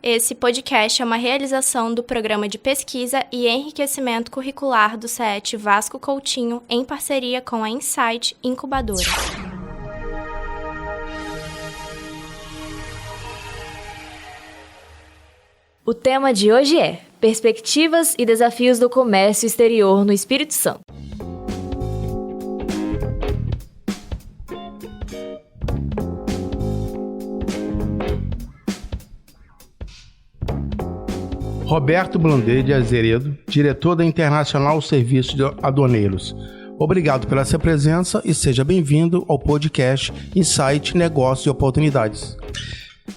Esse podcast é uma realização do Programa de Pesquisa e Enriquecimento Curricular do CET Vasco Coutinho, em parceria com a Insight Incubadora. O tema de hoje é Perspectivas e Desafios do Comércio Exterior no Espírito Santo. Roberto Blondet de Azeredo, diretor da Internacional Serviços Aduaneiros. Obrigado pela sua presença e seja bem-vindo ao podcast Insight Negócios e Oportunidades.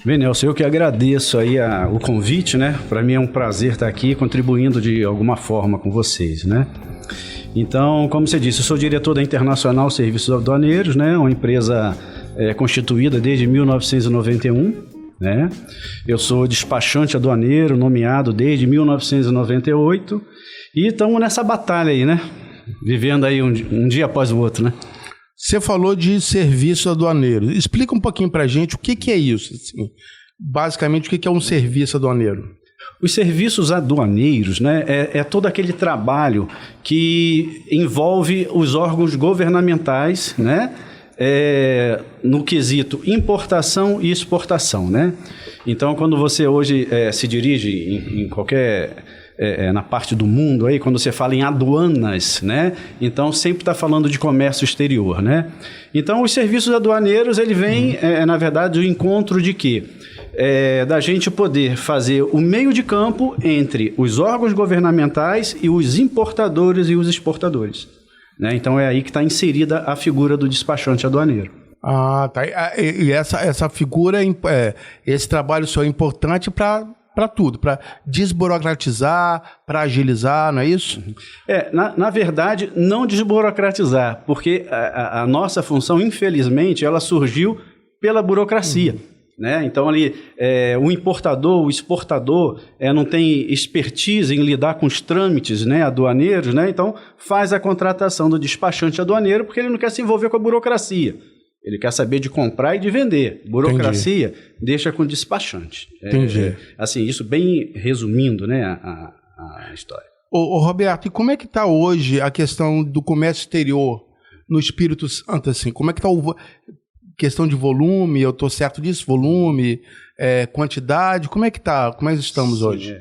Bem, Nelson, eu que agradeço aí o convite, né? Para mim é um prazer estar aqui contribuindo de alguma forma com vocês, né? Então, como você disse, eu sou diretor da Internacional Serviços Aduaneiros, né? Uma empresa constituída desde 1991. Né? Eu sou despachante aduaneiro, nomeado desde 1998 e estamos nessa batalha aí, né? Vivendo aí um dia após o outro, né? Você falou de serviço aduaneiro. Explica um pouquinho pra gente o que é isso, assim. Basicamente, o que é um serviço aduaneiro? Os serviços aduaneiros, né, é todo aquele trabalho que envolve os órgãos governamentais, né? No quesito importação e exportação, né? Então, quando você hoje se dirige em qualquer na parte do mundo aí, quando você fala em aduanas, né? Então sempre está falando de comércio exterior, né? Então, os serviços aduaneiros ele vem na verdade o encontro de quê? Da gente poder fazer o meio de campo entre os órgãos governamentais e os importadores e os exportadores. Né? Então é aí que está inserida a figura do despachante aduaneiro. Ah, tá. E essa figura, esse trabalho só é importante para tudo, para desburocratizar, para agilizar, não é isso? Na verdade, não desburocratizar, porque a nossa função, infelizmente, ela surgiu pela burocracia. Né? Então, ali, o importador, o exportador não tem expertise em lidar com os trâmites, né, aduaneiros, né? Então faz a contratação do despachante aduaneiro porque ele não quer se envolver com a burocracia. Ele quer saber de comprar e de vender. Burocracia deixa com o despachante. Entendi. Assim, isso bem resumindo, né, a história. Ô, Roberto, e como é que está hoje a questão do comércio exterior no Espírito Santo? Assim? Como é que está questão de volume? Eu estou certo disso? Volume, quantidade? Como é que está? Como é que estamos hoje?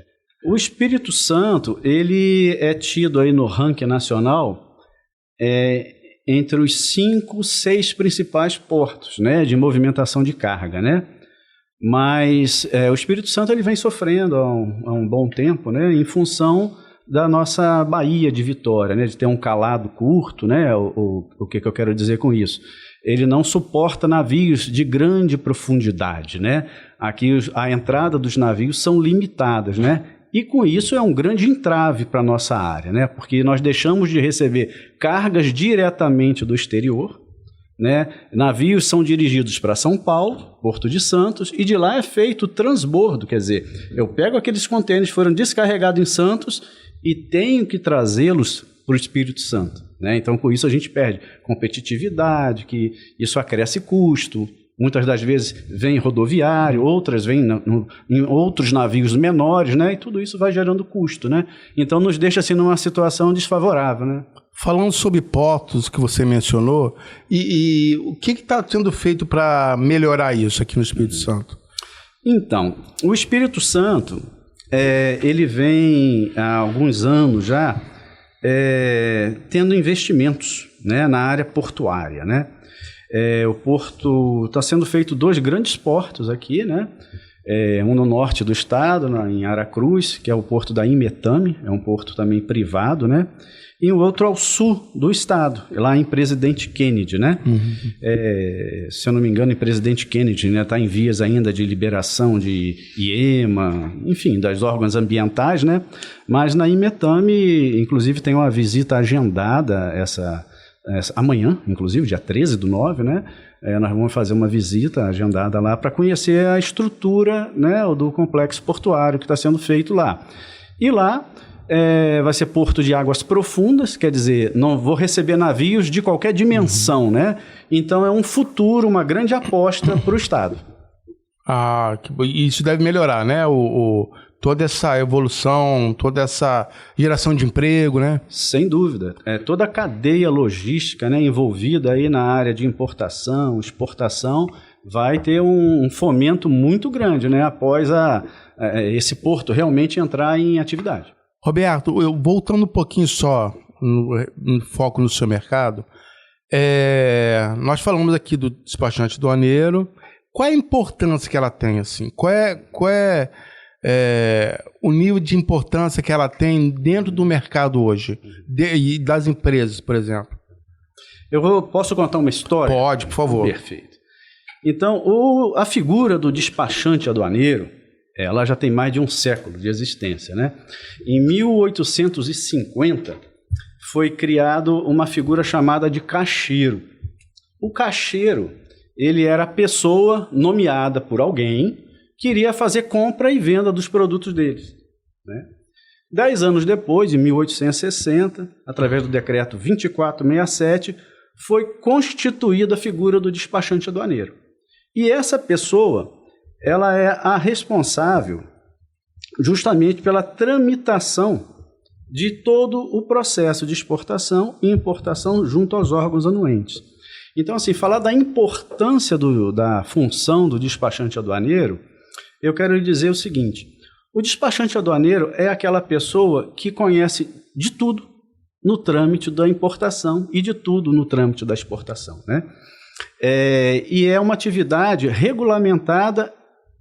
O Espírito Santo, ele é tido aí no ranking nacional entre os 5, 6 principais portos, né, de movimentação de carga, né? Mas o Espírito Santo ele vem sofrendo há um bom tempo, né, em função da nossa Baía de Vitória, né, de ter um calado curto, né? O que eu quero dizer com isso? Ele não suporta navios de grande profundidade, né? Aqui a entrada dos navios são limitadas, né? E com isso é um grande entrave para a nossa área, né? Porque nós deixamos de receber cargas diretamente do exterior, né? Navios são dirigidos para São Paulo, Porto de Santos, e de lá é feito o transbordo, quer dizer, eu pego aqueles contêineres que foram descarregados em Santos e tenho que trazê-los para o Espírito Santo, né? Então, com isso a gente perde competitividade, que isso acresce custo. Muitas das vezes vem rodoviário, outras vêm em outros navios menores, né? E tudo isso vai gerando custo, né? Então nos deixa assim numa situação desfavorável, né? Falando sobre portos que você mencionou, e o que está sendo feito para melhorar isso aqui no Espírito Santo? Então, o Espírito Santo, ele vem há alguns anos já tendo investimentos, né, na área portuária, né? O porto está sendo feito 2 grandes portos aqui, né? Um no norte do estado, em Aracruz, que é o porto da Imetame, é um porto também privado, né? E o outro ao sul do estado, lá em Presidente Kennedy, né? Se eu não me engano, em Presidente Kennedy, né, está em vias ainda de liberação de IEMA, enfim, das órgãos ambientais, né? Mas na Imetame, inclusive, tem uma visita agendada amanhã, inclusive, dia 13/9, né? Nós vamos fazer uma visita agendada lá para conhecer a estrutura, né, do complexo portuário que está sendo feito lá. E lá vai ser porto de águas profundas, quer dizer, não vou receber navios de qualquer dimensão, né? Então é um futuro, uma grande aposta para o Estado. Isso deve melhorar, né? Toda essa evolução, toda essa geração de emprego, né? Sem dúvida. Toda a cadeia logística, né, envolvida aí na área de importação, exportação, vai ter um fomento muito grande, né, após esse porto realmente entrar em atividade. Roberto, voltando um pouquinho só no foco no seu mercado, nós falamos aqui do despachante aduaneiro. Qual é a importância que ela tem, assim? Qual é o nível de importância que ela tem dentro do mercado hoje e das empresas, por exemplo? Eu posso contar uma história? Pode, por favor. Perfeito. Então, a figura do despachante aduaneiro, ela já tem mais de um século de existência, né? Em 1850, foi criado uma figura chamada de caixeiro. O caixeiro, ele era a pessoa nomeada por alguém que iria fazer compra e venda dos produtos deles, né? 10 anos depois, em 1860, através do decreto 2467, foi constituída a figura do despachante aduaneiro. E essa pessoa, ela é a responsável justamente pela tramitação de todo o processo de exportação e importação junto aos órgãos anuentes. Então, assim, falar da importância da função do despachante aduaneiro, eu quero lhe dizer o seguinte: o despachante aduaneiro é aquela pessoa que conhece de tudo no trâmite da importação e de tudo no trâmite da exportação, né? E é uma atividade regulamentada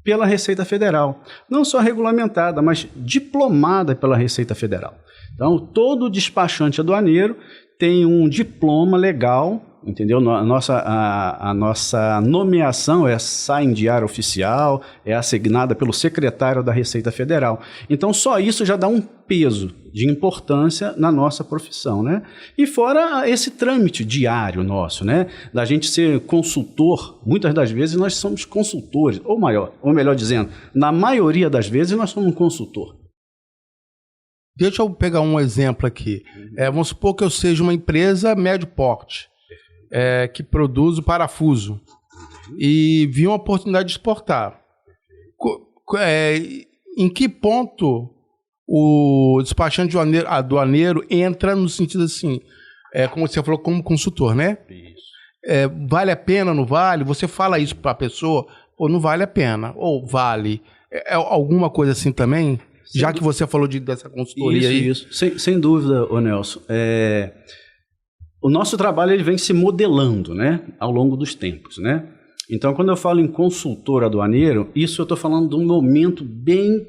pela Receita Federal. Não só regulamentada, mas diplomada pela Receita Federal. Então, todo despachante aduaneiro tem um diploma legal, entendeu? A nossa nomeação sai em diário oficial, é assignada pelo secretário da Receita Federal. Então, só isso já dá um peso de importância na nossa profissão, né? E fora esse trâmite diário nosso, né? Da gente ser consultor, muitas das vezes nós somos consultores, ou melhor dizendo, na maioria das vezes nós somos um consultor. Deixa eu pegar um exemplo aqui. Vamos supor que eu seja uma empresa médio porte, que produz o parafuso, e vi uma oportunidade de exportar. Em que ponto o despachante aduaneiro entra no sentido assim, como você falou, como consultor, né? Isso. Vale a pena, não vale? Você fala isso para a pessoa, ou não vale a pena, ou vale. Alguma coisa assim também? Já que você falou dessa consultoria aí. Isso. Sem dúvida, ô Nelson. O nosso trabalho ele vem se modelando, né, ao longo dos tempos, né? Então, quando eu falo em consultor aduaneiro, isso eu estou falando de um momento bem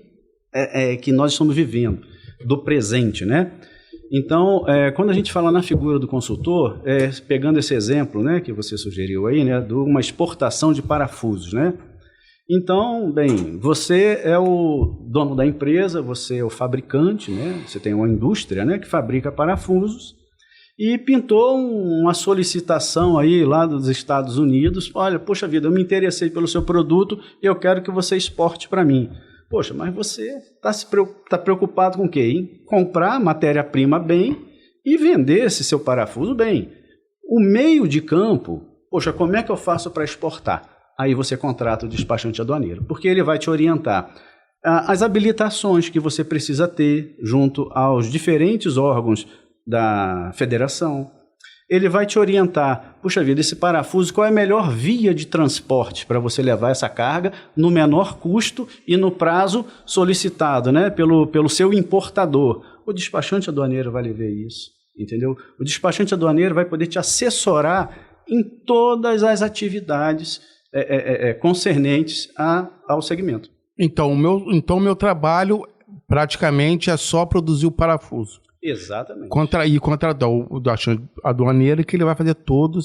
que nós estamos vivendo, do presente, né? Então, quando a gente fala na figura do consultor, pegando esse exemplo, né, que você sugeriu aí, né, de uma exportação de parafusos, né? Então, bem, você é o dono da empresa, você é o fabricante, né? Você tem uma indústria, né, que fabrica parafusos e pintou uma solicitação aí lá dos Estados Unidos. Olha, poxa vida, eu me interessei pelo seu produto e eu quero que você exporte para mim. Poxa, mas você está preocupado com o quê? Em comprar matéria-prima bem e vender esse seu parafuso bem. O meio de campo, poxa, como é que eu faço para exportar? Aí você contrata o despachante aduaneiro, porque ele vai te orientar as habilitações que você precisa ter junto aos diferentes órgãos da federação. Ele vai te orientar, puxa vida, esse parafuso, qual é a melhor via de transporte para você levar essa carga no menor custo e no prazo solicitado, né, pelo seu importador. O despachante aduaneiro vai lhe ver isso, entendeu? O despachante aduaneiro vai poder te assessorar em todas as atividades concernentes ao segmento. Então, o meu trabalho praticamente é só produzir o parafuso. Exatamente. E contratar o aduaneiro, que ele vai fazer todo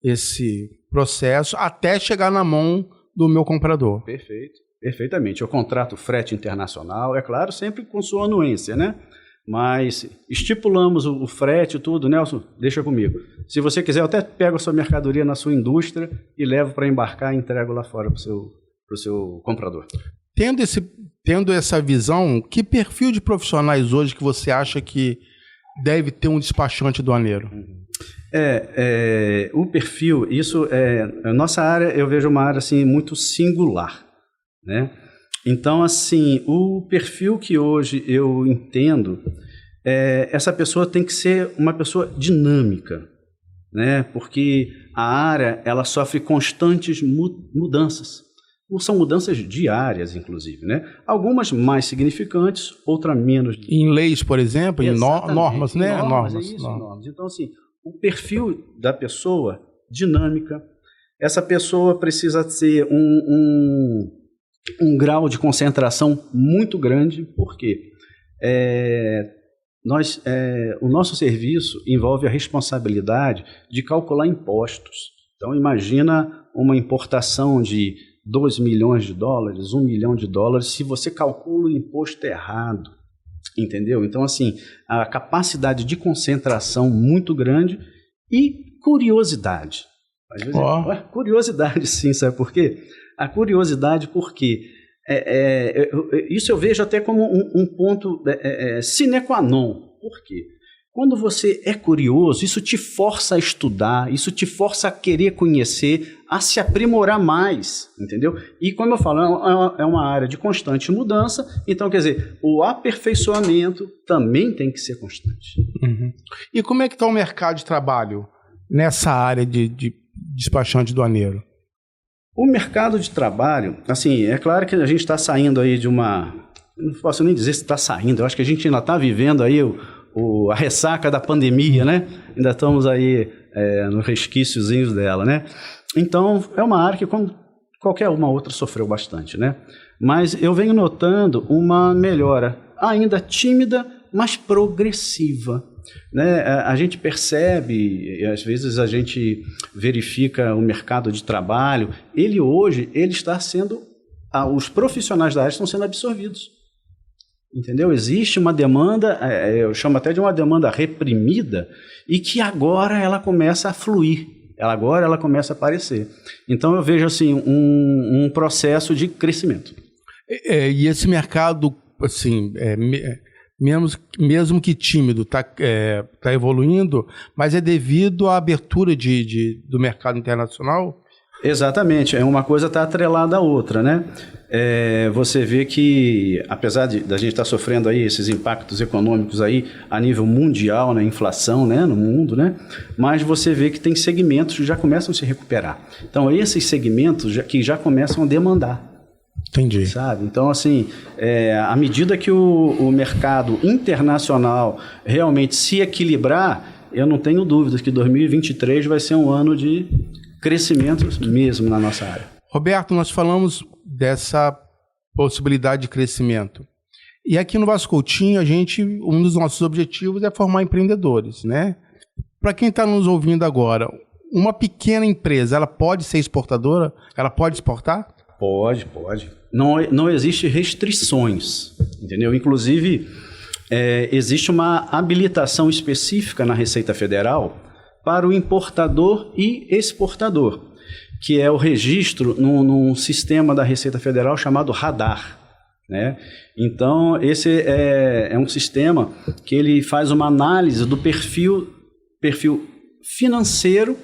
esse processo até chegar na mão do meu comprador. Perfeito. Perfeitamente. Eu contrato frete internacional, é claro, sempre com sua anuência, né? Mas estipulamos o frete e tudo, Nelson, deixa comigo. Se você quiser, eu até pego a sua mercadoria na sua indústria e levo para embarcar e entrego lá fora para o seu comprador. Tendo essa visão, que perfil de profissionais hoje que você acha que deve ter um despachante aduaneiro? O perfil, a nossa área, eu vejo uma área assim, muito singular, né? Então, assim, o perfil que hoje eu entendo, essa pessoa tem que ser uma pessoa dinâmica, né? Porque a área, ela sofre constantes mudanças. São mudanças diárias, inclusive, né? Algumas mais significantes, outras menos. Em leis, por exemplo, em normas, né? Normas. Então, assim, o perfil da pessoa, dinâmica, essa pessoa precisa ter um grau de concentração muito grande, porque o nosso serviço envolve a responsabilidade de calcular impostos. Então, imagina uma importação de $2 milhões, $1 milhão, se você calcula o imposto errado, entendeu? Então, assim, a capacidade de concentração muito grande e curiosidade. Às vezes, curiosidade, sim, sabe por quê? A curiosidade porque isso eu vejo até como um ponto sine qua non. Por quê? Quando você é curioso, isso te força a estudar, isso te força a querer conhecer, a se aprimorar mais, entendeu? E como eu falo, é uma área de constante mudança, então, quer dizer, o aperfeiçoamento também tem que ser constante. Uhum. E como é que está o mercado de trabalho nessa área de despachante aduaneiro? O mercado de trabalho, assim, é claro que a gente está saindo aí de uma... Não posso nem dizer se está saindo, eu acho que a gente ainda está vivendo aí a ressaca da pandemia, né? Ainda estamos aí nos resquíciozinhos dela, né? Então, é uma área que, como qualquer uma outra, sofreu bastante, né? Mas eu venho notando uma melhora, ainda tímida, mas progressiva, né? A gente percebe, e às vezes a gente verifica o mercado de trabalho, ele está sendo, os profissionais da área estão sendo absorvidos. Entendeu? Existe uma demanda, eu chamo até de uma demanda reprimida, e que agora ela começa a fluir, agora ela começa a aparecer. Então eu vejo assim um processo de crescimento. E esse mercado, assim, mesmo que tímido, está evoluindo, mas é devido à abertura do mercado internacional? Exatamente, uma coisa está atrelada à outra, né? Você vê que, apesar da gente estar sofrendo aí esses impactos econômicos aí a nível mundial, né, inflação, né, no mundo, né, mas você vê que tem segmentos que já começam a se recuperar. Então, esses segmentos que já começam a demandar. Entendi. Sabe? Então, assim, à medida que o mercado internacional realmente se equilibrar, eu não tenho dúvidas que 2023 vai ser um ano de crescimento mesmo na nossa área. Roberto, nós falamos dessa possibilidade de crescimento. E aqui no Vasco Coutinho, um dos nossos objetivos é formar empreendedores, né? Para quem está nos ouvindo agora, uma pequena empresa, ela pode ser exportadora? Ela pode exportar? Pode. Não existe restrições, entendeu? Inclusive, existe uma habilitação específica na Receita Federal para o importador e exportador, que é o registro num sistema da Receita Federal chamado Radar, né? Então, esse é um sistema que ele faz uma análise do perfil financeiro,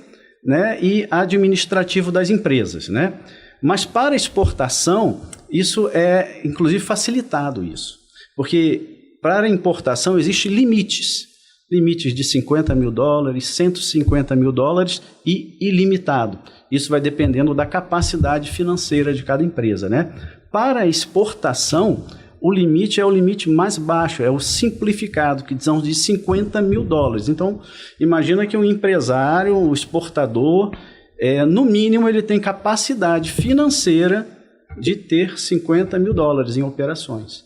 né, e administrativo das empresas, né? Mas para exportação, isso é, inclusive, facilitado isso. Porque para importação existem limites de $50 mil, $150 mil e ilimitado. Isso vai dependendo da capacidade financeira de cada empresa, né? Para a exportação, o limite é o limite mais baixo, é o simplificado, que são de $50 mil. Então, imagina que um empresário, um exportador, no mínimo ele tem capacidade financeira de ter $50 mil em operações.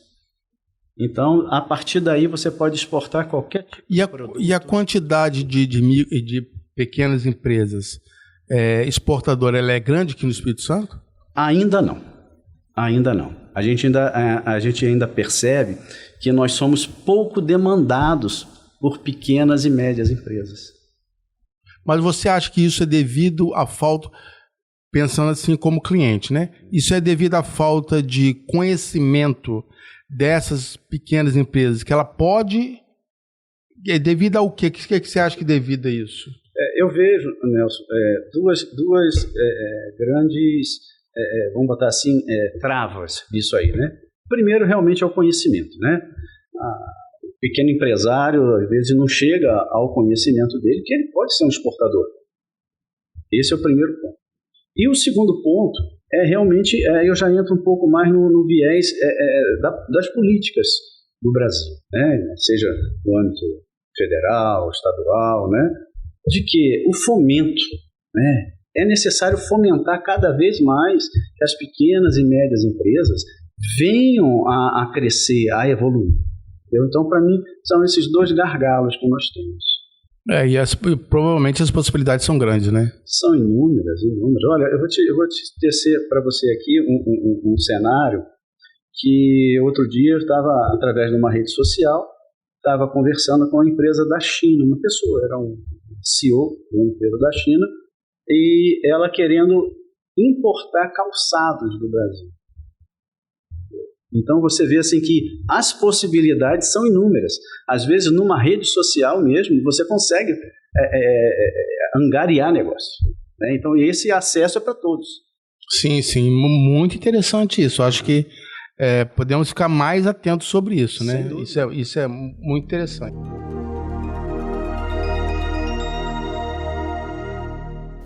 Então, a partir daí, você pode exportar qualquer tipo de produto. E a quantidade de pequenas empresas exportadoras, ela é grande aqui no Espírito Santo? Ainda não. A gente ainda percebe que nós somos pouco demandados por pequenas e médias empresas. Mas você acha que isso é devido à falta, pensando assim como cliente, né? Isso é devido à falta de conhecimento dessas pequenas empresas, que ela pode Devido ao quê? O que você acha que devido a isso? Eu vejo, Nelson, duas grandes, vamos botar assim, travas disso aí, né? Primeiro, realmente, é o conhecimento, né? O pequeno empresário, às vezes, não chega ao conhecimento dele que ele pode ser um exportador. Esse é o primeiro ponto. E o segundo ponto realmente, eu já entro um pouco mais no viés das políticas do Brasil, né? Seja no âmbito federal, estadual, né? De que o fomento, né? É necessário fomentar cada vez mais que as pequenas e médias empresas venham a crescer, a evoluir. Então, para mim, são esses dois gargalos que nós temos. E provavelmente as possibilidades são grandes, né? São inúmeras. Olha, eu vou te tecer para você aqui um cenário que outro dia eu estava, através de uma rede social, estava conversando com uma empresa da China, uma pessoa, era um CEO de uma empresa da China, e ela querendo importar calçados do Brasil. Então você vê assim que as possibilidades são inúmeras. Às vezes numa rede social mesmo você consegue angariar negócio, né? Então esse acesso é para todos. Sim, muito interessante isso. Acho que podemos ficar mais atentos sobre isso, né? Isso é muito interessante.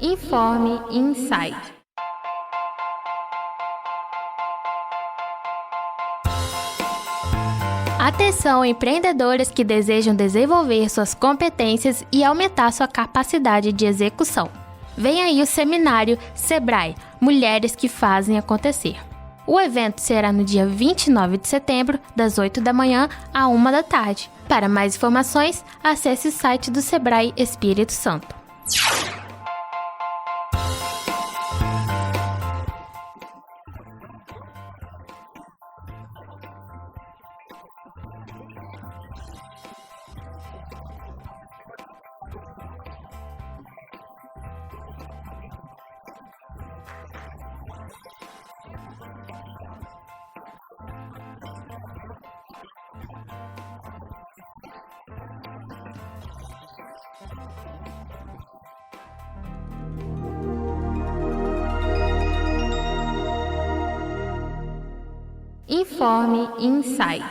Informe Insight. Atenção, empreendedoras que desejam desenvolver suas competências e aumentar sua capacidade de execução. Vem aí o seminário Sebrae, Mulheres que Fazem Acontecer. O evento será no dia 29 de setembro, das 8 da manhã à 1 da tarde. Para mais informações, acesse o site do Sebrae Espírito Santo. Informe Insight.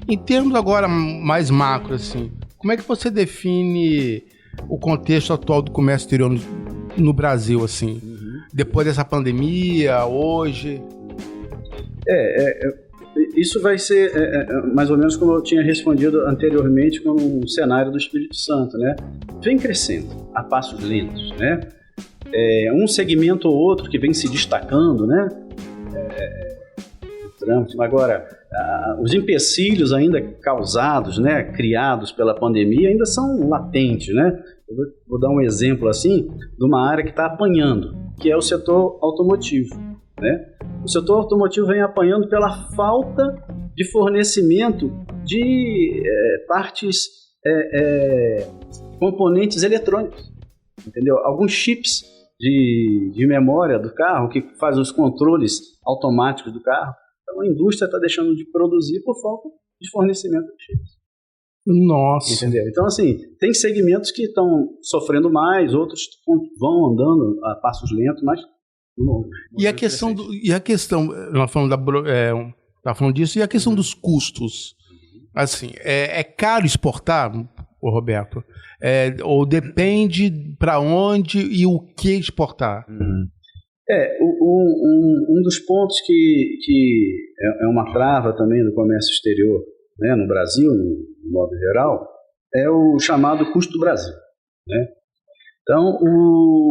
Em termos agora mais macro, assim, como é que você define o contexto atual do comércio exterior no Brasil, assim, depois dessa pandemia, hoje? Isso vai ser mais ou menos como eu tinha respondido anteriormente com o cenário do Espírito Santo, né? Vem crescendo a passos lentos, né? Um segmento ou outro que vem se destacando, né? Agora, os empecilhos ainda causados, né, criados pela pandemia, ainda são latentes, né? Eu vou dar um exemplo assim de uma área que está apanhando, que é o setor automotivo, né? O setor automotivo vem apanhando pela falta de fornecimento de partes, componentes eletrônicos, entendeu? Alguns chips de memória do carro que faz os controles automáticos do carro. Então a indústria está deixando de produzir por falta de fornecimento de chips. Nossa. Entendeu? Então, assim, tem segmentos que estão sofrendo mais, outros vão andando a passos lentos, mas... E a questão, nós falamos tá falando disso, e a questão dos custos? Assim, é caro exportar, Roberto? Ou depende para onde e o que exportar? Um dos pontos que é uma trava também do comércio exterior, né, no Brasil, no modo geral, é o chamado custo do Brasil, né? Então,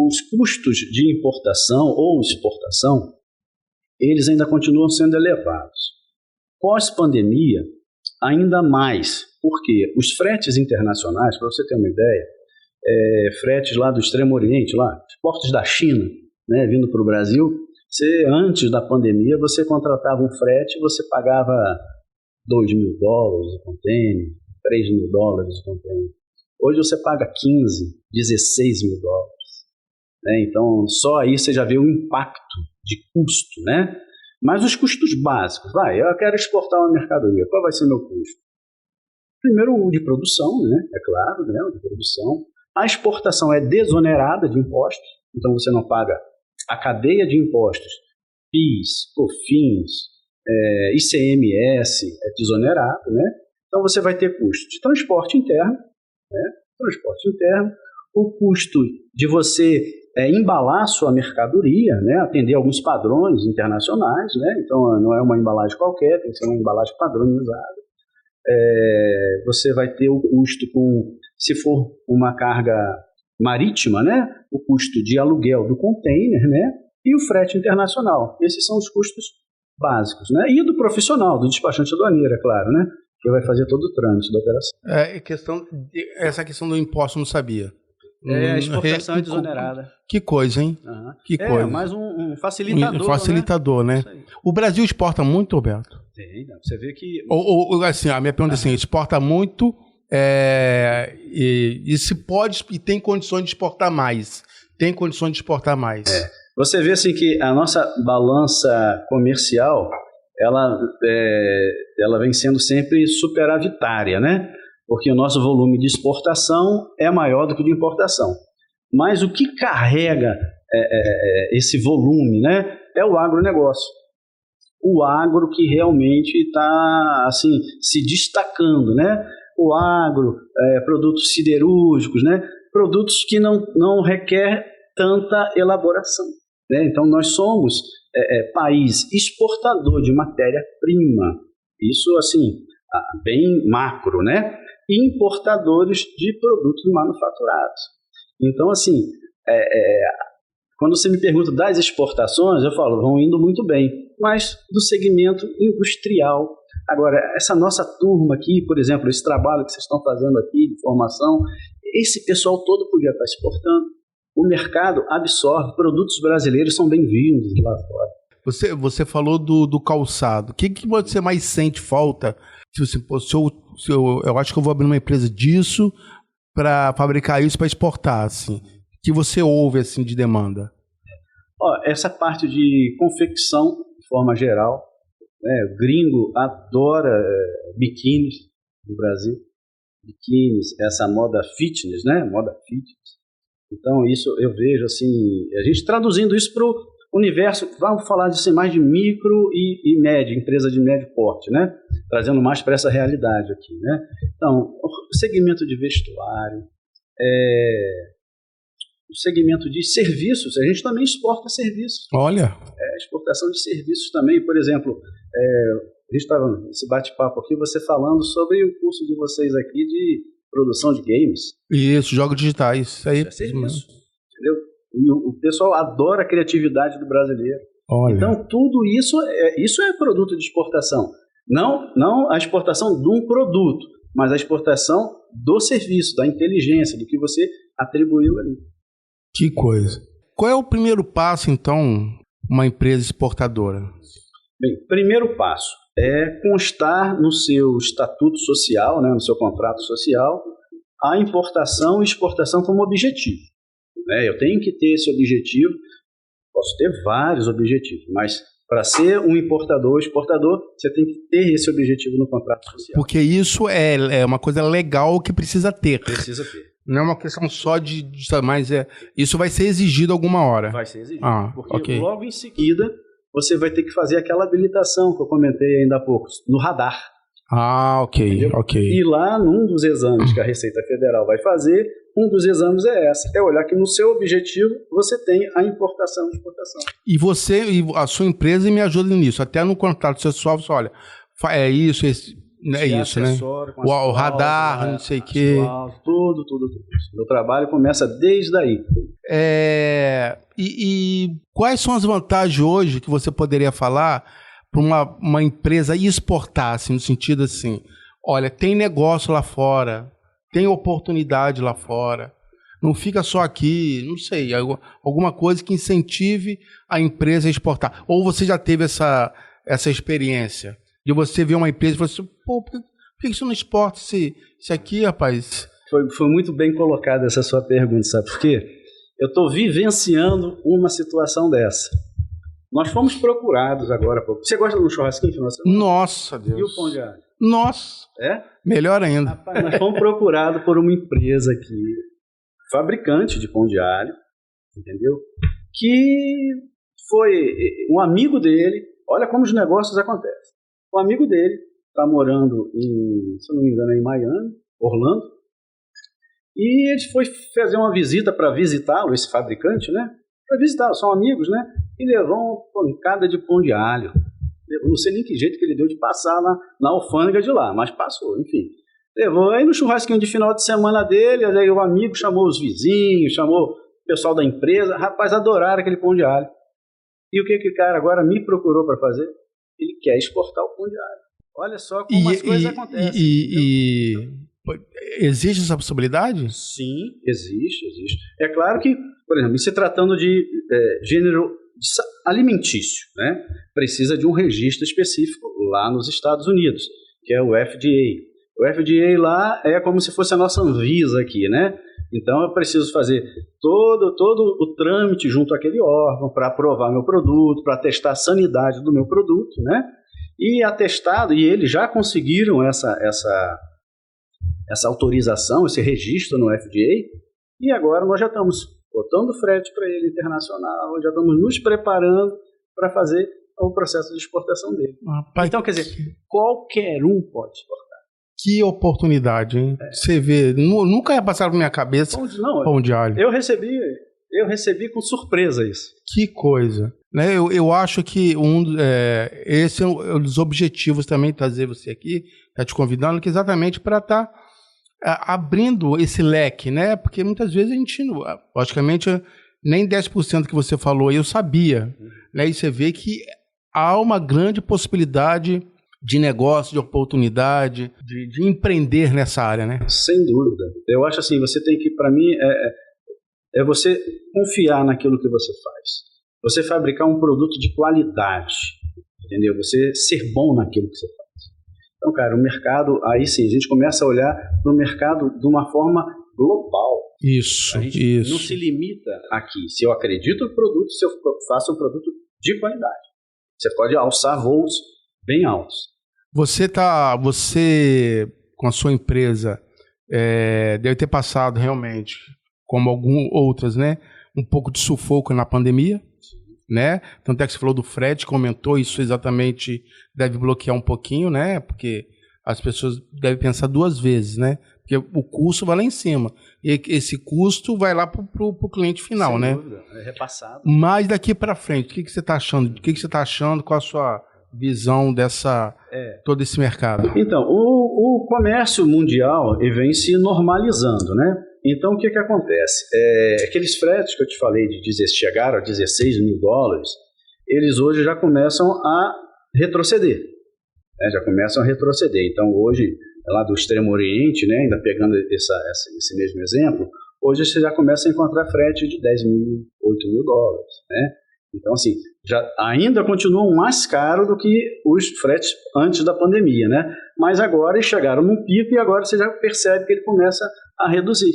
os custos de importação ou exportação, eles ainda continuam sendo elevados. Pós-pandemia, ainda mais, porque os fretes internacionais, para você ter uma ideia, fretes lá do Extremo Oriente, lá, os portos da China, né, vindo para o Brasil, antes da pandemia, você contratava um frete, você pagava $2.000 o container, $3.000 o container. Hoje você paga 15, 16 mil dólares. Né? Então, só aí você já vê o impacto de custo, né? Mas os custos básicos, eu quero exportar uma mercadoria, qual vai ser o meu custo? Primeiro o de produção, né? É claro, né? O de produção. A exportação é desonerada de impostos, então você não paga a cadeia de impostos, PIS, COFINS, ICMS, é desonerado, né? Então você vai ter custo de transporte interno, né? O custo de você embalar a sua mercadoria, né? Atender alguns padrões internacionais, né? Então não é uma embalagem qualquer, tem que ser uma embalagem padronizada. Você vai ter o custo se for uma carga marítima, né? O custo de aluguel do container, né? E o frete internacional. Esses são os custos básicos, né? E do profissional, do despachante aduaneiro, é claro, né? Que vai fazer todo o trâmite da operação. Essa questão do imposto eu não sabia. A exportação é desonerada. Que coisa, hein? Uhum. Que coisa. Mais um facilitador. Um facilitador, né? O Brasil exporta muito, Roberto? Tem, você vê que... Assim, a minha pergunta é assim, exporta muito e se pode e tem condições de exportar mais. Tem condições de exportar mais. Você vê assim que a nossa balança comercial, ela vem sendo sempre superavitária, né? Porque o nosso volume de exportação é maior do que o de importação. Mas o que carrega esse volume, né, é o agronegócio. O agro que realmente está assim, se destacando, né? O agro, produtos siderúrgicos, né? Produtos que não requer tanta elaboração, né? Então nós somos país exportador de matéria-prima, isso assim, bem macro, né? E importadores de produtos manufaturados. Então assim, quando você me pergunta das exportações, eu falo, vão indo muito bem, mas do segmento industrial. Agora, essa nossa turma aqui, por exemplo, esse trabalho que vocês estão fazendo aqui de formação, esse pessoal todo podia estar exportando. O mercado absorve, produtos brasileiros são bem-vindos lá fora. Você falou do calçado. O que você mais sente falta? Eu acho que eu vou abrir uma empresa disso para fabricar isso para exportar, assim. Que você ouve assim de demanda? Essa parte de confecção, de forma geral, o gringo adora biquínis no Brasil. Biquínis, essa moda fitness, né? Moda fitness. Então isso eu vejo assim, a gente traduzindo isso para o universo, vamos falar de ser mais de micro e médio, empresa de médio porte, né? Trazendo mais para essa realidade aqui, né? Então, o segmento de vestuário, o segmento de serviços, a gente também exporta serviços. Olha! Exportação de serviços também, por exemplo, a gente estava nesse bate-papo aqui, você falando sobre o curso de vocês aqui de produção de games. Isso, jogos digitais. Isso aí. É serviço, entendeu? E o pessoal adora a criatividade do brasileiro. Olha. Então, tudo isso é produto de exportação. Não a exportação de um produto, mas a exportação do serviço, da inteligência, do que você atribuiu ali. Que coisa. Qual é o primeiro passo, então, uma empresa exportadora? Bem, primeiro passo é constar no seu estatuto social, né, no seu contrato social, a importação e exportação como objetivo. Eu tenho que ter esse objetivo, posso ter vários objetivos, mas para ser um importador, exportador, você tem que ter esse objetivo no contrato social. Porque isso é uma coisa legal que precisa ter. Precisa ter. Não é uma questão só mas isso vai ser exigido alguma hora. Vai ser exigido, porque okay. Logo em seguida você vai ter que fazer aquela habilitação que eu comentei ainda há pouco, no radar. Ok. E lá, num dos exames que a Receita Federal vai fazer, um dos exames é olhar que no seu objetivo você tem a importação e exportação. E a sua empresa me ajuda nisso, até no contrato pessoal, você olha, é isso, isso, né? O radar, não sei o quê. Tudo. Meu trabalho começa desde aí. E quais são as vantagens hoje que você poderia falar para uma empresa exportar, assim, no sentido assim, olha, tem negócio lá fora, tem oportunidade lá fora, não fica só aqui, não sei, alguma coisa que incentive a empresa a exportar. Ou você já teve essa experiência de você ver uma empresa e falar assim, por que você não exporta esse aqui, rapaz? Foi muito bem colocada essa sua pergunta, sabe por quê? Eu estou vivenciando uma situação dessa. Nós fomos procurados agora. Você gosta do churrasquinho final de semana? Nossa, Deus. E o pão de alho? Nossa. É? Melhor ainda. Rapaz, nós fomos procurados por uma empresa aqui, fabricante de pão de alho, entendeu? Que foi um amigo dele. Olha como os negócios acontecem. Um amigo dele está morando se eu não me engano, em Miami, Orlando. E ele foi fazer uma visita para visitá-lo, esse fabricante, né? Para visitá-lo, são amigos, né? E levou uma pancada de pão de alho. Eu não sei nem que jeito que ele deu de passar na alfândega de lá, mas passou, enfim. Levou aí no churrasquinho de final de semana dele, aí o amigo chamou os vizinhos, chamou o pessoal da empresa. Rapaz, adoraram aquele pão de alho. E o que o cara agora me procurou para fazer? Ele quer exportar o pão de alho. Olha só como as coisas acontecem. Existe essa possibilidade? Sim, existe. É claro que, por exemplo, se tratando de gênero alimentício, né, precisa de um registro específico lá nos Estados Unidos, que é o FDA. O FDA lá é como se fosse a nossa Anvisa aqui, né? Então eu preciso fazer todo o trâmite junto àquele órgão para aprovar meu produto, para testar a sanidade do meu produto, né? E atestado, e eles já conseguiram essa autorização, esse registro no FDA, e agora nós já estamos botando frete para ele internacional, já estamos nos preparando para fazer o processo de exportação dele. Rapaz, então, quer dizer, qualquer um pode exportar. Que oportunidade, hein? Você vê, nunca ia passar por minha cabeça pão de alho. Eu recebi com surpresa isso. Que coisa. Né? Eu acho que esse é um dos objetivos também de trazer você aqui, tá te convidando, que exatamente para estar abrindo esse leque, né? Porque muitas vezes a gente, logicamente, nem 10% que você falou eu sabia, né? E você vê que há uma grande possibilidade de negócio, de oportunidade, de empreender nessa área, né? Sem dúvida. Eu acho assim, você tem que, para mim, é você confiar naquilo que você faz. Você fabricar um produto de qualidade, entendeu? Você ser bom naquilo que você faz. Então, cara, o mercado, aí sim, a gente começa a olhar para o mercado de uma forma global. Isso. A gente não se limita aqui. Se eu acredito no produto, se eu faço um produto de qualidade. Você pode alçar voos bem altos. Você, com a sua empresa, deve ter passado realmente, como algumas outras, né, um pouco de sufoco na pandemia, né? Tanto é que você falou do frete, comentou, isso exatamente deve bloquear um pouquinho, né? Porque as pessoas devem pensar duas vezes, né? Porque o custo vai lá em cima. E esse custo vai lá pro cliente final, sem né? Dúvida, é repassado. Mas daqui para frente, o que você está achando? O que você está achando? Qual a sua visão todo esse mercado? Então, o comércio mundial vem se normalizando, né? Então, o que acontece? Aqueles fretes que eu te falei chegaram a $16 mil, eles hoje já começam a retroceder. Né? Já começam a retroceder. Então, hoje, lá do Extremo Oriente, né? Ainda pegando esse mesmo exemplo, hoje você já começa a encontrar frete de $10 mil, $8 mil, né? Então, assim, ainda continuam mais caros do que os fretes antes da pandemia, né? Mas agora eles chegaram num pico e agora você já percebe que ele começa a reduzir,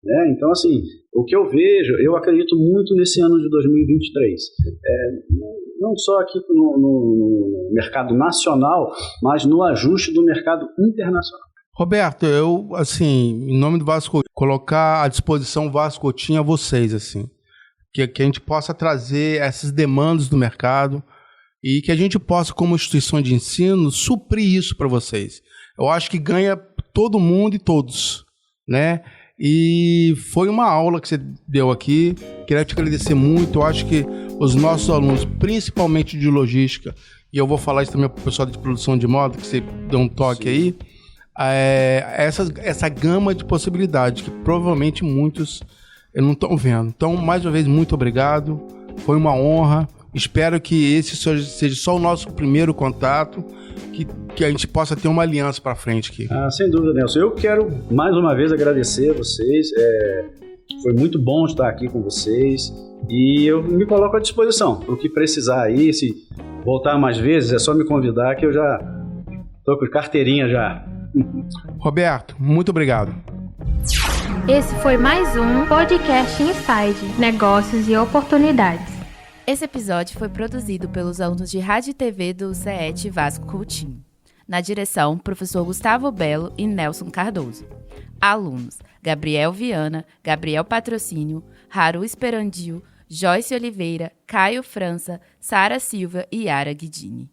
né? Então, assim, o que eu vejo, eu acredito muito nesse ano de 2023. Não só aqui no mercado nacional, mas no ajuste do mercado internacional. Roberto, eu, assim, em nome do Vasco, colocar à disposição o Vasco Coutinho a vocês, assim. Que a gente possa trazer essas demandas do mercado e que a gente possa, como instituição de ensino, suprir isso para vocês. Eu acho que ganha todo mundo e todos, né? E foi uma aula que você deu aqui. Queria te agradecer muito. Eu acho que os nossos alunos, principalmente de logística, e eu vou falar isso também para o pessoal de produção de moda, que você deu um toque aí, essa gama de possibilidades que provavelmente muitos não estão vendo. Então, mais uma vez, muito obrigado. Foi uma honra. Espero que esse seja só o nosso primeiro contato, que a gente possa ter uma aliança para frente aqui. Sem dúvida, Nelson. Eu quero, mais uma vez, agradecer a vocês. Foi muito bom estar aqui com vocês. E eu me coloco à disposição. O que precisar aí, se voltar mais vezes, é só me convidar que eu já estou com carteirinha já. Roberto, muito obrigado. Esse foi mais um Podcast Inside, Negócios e Oportunidades. Esse episódio foi produzido pelos alunos de Rádio e TV do CET Vasco Coutinho. Na direção, professor Gustavo Belo e Nelson Cardoso. Alunos: Gabriel Viana, Gabriel Patrocínio, Haru Esperandio, Joyce Oliveira, Caio França, Sara Silva e Yara Guidini.